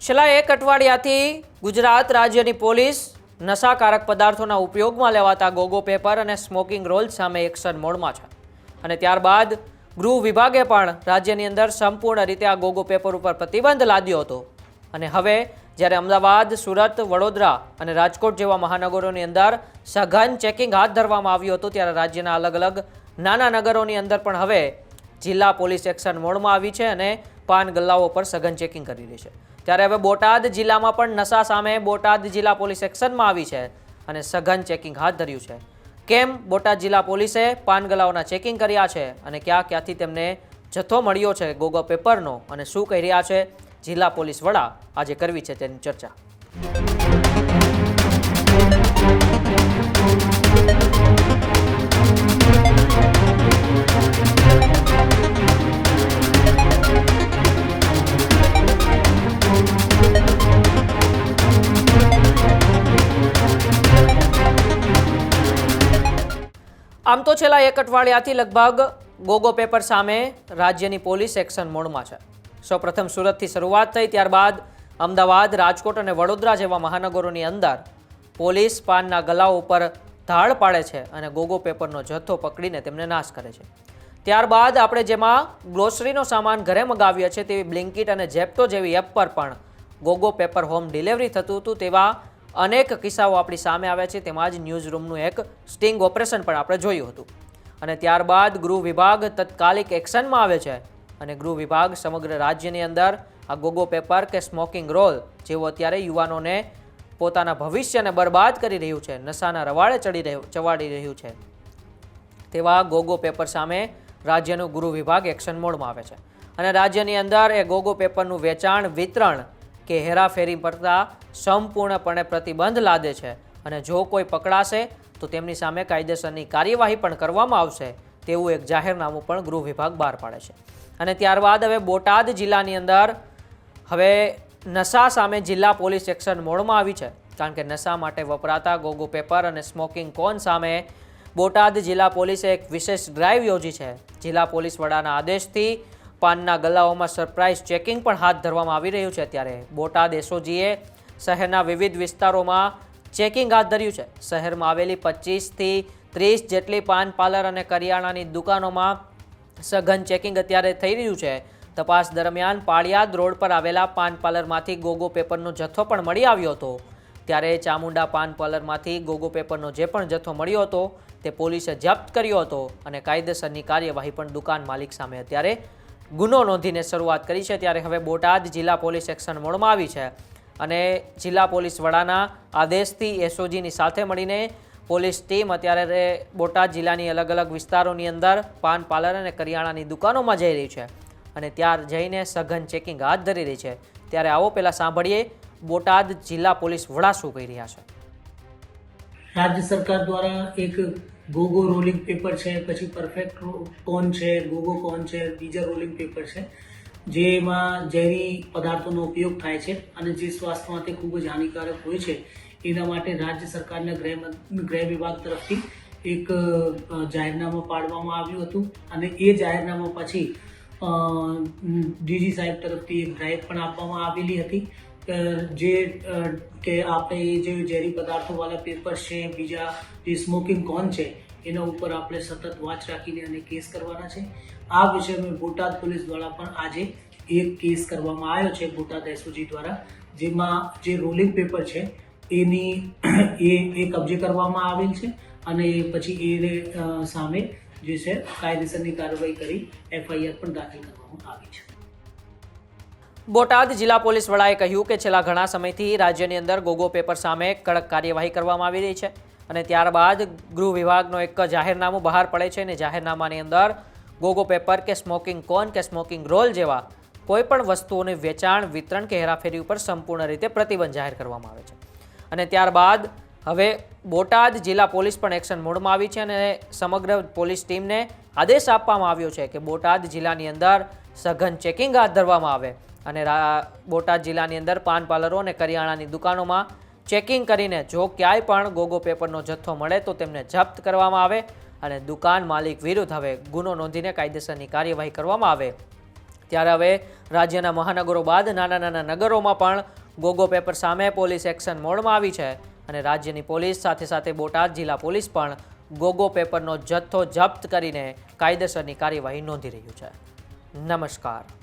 છેલ્લા એક અઠવાડિયાથી ગુજરાત રાજ્યની પોલીસ નશાકારક પદાર્થોના ઉપયોગમાં લેવાતા ગોગો પેપર અને સ્મોકિંગ રોલ્સ સામે એક્શન મોડમાં છે અને ત્યારબાદ ગૃહ વિભાગે પણ રાજ્યની અંદર સંપૂર્ણ રીતે આ ગોગો પેપર ઉપર પ્રતિબંધ લાદ્યો હતો અને હવે જ્યારે અમદાવાદ, સુરત, વડોદરા અને રાજકોટ જેવા મહાનગરોની અંદર સઘન ચેકિંગ હાથ ધરવામાં આવ્યું હતું ત્યારે રાજ્યના અલગ અલગ નાના નગરોની અંદર પણ હવે જિલ્લા પોલીસ એક્શન મોડમાં આવી છે અને પાન ગલ્લાઓ પર સઘન ચેકિંગ કરી રહી છે। ત્યારે હવે બોટાદ જિલ્લામાં પણ નશા સામે બોટાદ જિલ્લા પોલીસ એક્શનમાં આવી છે અને સઘન ચેકિંગ હાથ ધર્યું છે। કેમ બોટાદ જિલ્લા પોલીસે પાન ગલ્લાઓના ચેકિંગ કર્યા છે અને ક્યાંથી તેમને જથ્થો મળ્યો છે ગોગો પેપરનો અને શું કહી રહ્યા છે જિલ્લા પોલીસ વડા, આજે કરવી છે તેની ચર્ચા। આમ તો છેલ્લા એક અઠવાડિયાથી લગભગ ગોગો પેપર સામે રાજ્યની પોલીસ એક્શન મોડમાં છે। સૌપ્રથમ સુરતથી શરૂઆત થઈ, ત્યારબાદ અમદાવાદ, રાજકોટ અને વડોદરા જેવા મહાનગરોની અંદર પોલીસ પાનના ગલ્લાઓ ઉપર ધાડ પાડે છે અને ગોગો પેપરનો જથ્થો પકડીને તેમને નાશ કરે છે। ત્યારબાદ આપણે જેમાં ગ્રોસરીનો સામાન ઘરે મગાવીએ છીએ તેવી બ્લિંકિટ અને ઝેપ્ટો જેવી એપ પર પણ ગોગો પેપર હોમ ડિલિવરી થતું હતું તેવા અનેક કિસ્સાઓ આપણી સામે આવ્યા છે। તેમાં જ ન્યૂઝ રૂમનું એક સ્ટિંગ ઓપરેશન પણ આપણે જોયું હતું અને ત્યારબાદ ગૃહ વિભાગ તત્કાલિક એક્શનમાં આવે છે અને ગૃહ વિભાગ સમગ્ર રાજ્યની અંદર આ ગોગો પેપર કે સ્મોકિંગ રોલ જેવું અત્યારે યુવાનોને પોતાના ભવિષ્યને બરબાદ કરી રહ્યું છે, નશાના રવાડે ચવાડી રહ્યું છે, તેવા ગોગો પેપર સામે રાજ્યનું ગૃહ વિભાગ એક્શન મોડમાં આવે છે અને રાજ્યની અંદર એ ગોગો પેપરનું વેચાણ, વિતરણ કે હેરાફેરી કરતા સંપૂર્ણપણે પ્રતિબંધ લાદે છે અને જો કોઈ પકડાશે તો તેમની સામે કાયદેસરની કાર્યવાહી પણ કરવામાં આવશે તેવું એક જાહેરનામું પણ ગૃહ વિભાગ બહાર પાડે છે। અને ત્યારબાદ હવે બોટાદ જિલ્લાની અંદર હવે નશા સામે જિલ્લા પોલીસ એક્શન મોડમાં આવી છે કારણ કે નશા માટે વપરાતા ગોગો પેપર અને સ્મોકિંગ કોન સામે બોટાદ જિલ્લા પોલીસે એક વિશેષ ડ્રાઈવ યોજી છે। જિલ્લા પોલીસ વડાના આદેશથી પાનના ગલ્લાઓમાં સરપ્રાઇઝ ચેકિંગ પણ હાથ ધરવામાં આવી રહ્યું છે। ત્યારે બોટાદ એસઓજીએ શહેરના વિવિધ વિસ્તારોમાં ચેકિંગ હાથ ધર્યું છે। શહેરમાં આવેલી 25થી 30 જેટલી પાન પાર્લર અને કરિયાણાની દુકાનોમાં સઘન ચેકિંગ અત્યારે થઈ રહ્યું છે। તપાસ દરમિયાન પાળિયાદ રોડ પર આવેલા પાન પાર્લરમાંથી ગોગો પેપરનો જથ્થો પણ મળી આવ્યો હતો। ત્યારે ચામુંડા પાન પાર્લરમાંથી ગોગો પેપરનો જે પણ જથ્થો મળ્યો હતો તે પોલીસે જપ્ત કર્યો હતો અને કાયદેસરની કાર્યવાહી પણ દુકાન માલિક સામે અત્યારે ગુનો નોંધીને શરૂઆત કરી છે। ત્યારે હવે બોટાદ જિલ્લા પોલીસ એક્શન મોડમાં આવી છે અને જિલ્લા પોલીસ વડાના આદેશથી એસઓજીની સાથે મળીને પોલીસ ટીમ અત્યારે બોટાદ જિલ્લાની અલગ અલગ વિસ્તારોની અંદર પાન પાર્લર અને કરિયાણાની દુકાનોમાં જઈ રહી છે અને ત્યાં જઈને સઘન ચેકિંગ હાથ ધરી રહી છે। ત્યારે આવો પહેલાં સાંભળીએ બોટાદ જિલ્લા પોલીસ વડા શું કહી રહ્યા છે। રાજ્ય સરકાર દ્વારા એક ગોગો રોલિંગ પેપર છે, પછી પરફેક્ટ કોન છે, ગોગો કોન છે, બીજા રોલિંગ પેપર છે જેમાં ઝેરી પદાર્થોનો ઉપયોગ થાય છે અને જે સ્વાસ્થ્ય માટે ખૂબ જ હાનિકારક હોય છે। એના માટે રાજ્ય સરકારના ગૃહ વિભાગ તરફથી એક જાહેરનામું પાડવામાં આવ્યું હતું અને એ જાહેરનામા પછી ડીજી સાહેબ તરફથી એક ડ્રાઈવ પણ આપવામાં આવેલી હતી જે કે આપણે એ જે ઝેરી પદાર્થોવાળા પેપર્સ છે, બીજા જે સ્મોકિંગ કોન છે એના ઉપર આપણે સતત વોચ રાખીને અને કેસ કરવાના છે। આ વિષયમાં બોટાદ પોલીસ દ્વારા પણ આજે એક કેસ કરવામાં આવ્યો છે બોટાદ એસઓજી દ્વારા, જેમાં જે રોલિંગ પેપર છે એ કબજે કરવામાં આવેલ છે અને પછી એ સામે જે છે કાયદેસરની કાર્યવાહી કરી એફઆઈઆર પણ દાખલ કરવામાં આવી છે। બોટાદ જિલ્લા પોલીસ વડાએ કહ્યું કે છેલ્લા ઘણા સમયથી રાજ્યની અંદર ગોગો પેપર સામે કડક કાર્યવાહી કરવામાં આવી રહી છે અને ત્યારબાદ ગૃહ વિભાગનો એક જાહેરનામું બહાર પડે છે અને જાહેરનામાની અંદર ગોગો પેપર કે સ્મોકિંગ કોન કે સ્મોકિંગ રોલ જેવા કોઈ પણ વસ્તુઓને વેચાણ, વિતરણ કે હેરાફેરી ઉપર સંપૂર્ણ રીતે પ્રતિબંધ જાહેર કરવામાં આવે છે અને ત્યારબાદ હવે બોટાદ જિલ્લા પોલીસ પણ એક્શન મોડમાં આવી છે અને સમગ્ર પોલીસ ટીમને આદેશ આપવામાં આવ્યો છે કે બોટાદ જિલ્લાની અંદર સઘન ચેકિંગ હાથ ધરવામાં આવે અને બોટાદ જિલ્લાની અંદર પાન પાર્લરો અને કરિયાણાની દુકાનોમાં ચેકિંગ કરીને જો ક્યાંય પણ ગોગો પેપરનો જથ્થો મળે તો તેમને જપ્ત કરવામાં આવે અને દુકાન માલિક વિરુદ્ધ હવે ગુનો નોંધીને કાયદેસરની કાર્યવાહી કરવામાં આવે ત્યારે હવે રાજ્યના મહાનગરો બાદ નાના નાના નગરોમાં પણ ગોગો પેપર સામે પોલીસ એક્શન મોડમાં આવી છે અને રાજ્યની પોલીસ સાથે સાથે બોટાદ જિલ્લા પોલીસ પણ ગોગો પેપરનો જથ્થો જપ્ત કરીને કાયદેસરની કાર્યવાહી નોંધી રહ્યું છે. નમસ્કાર.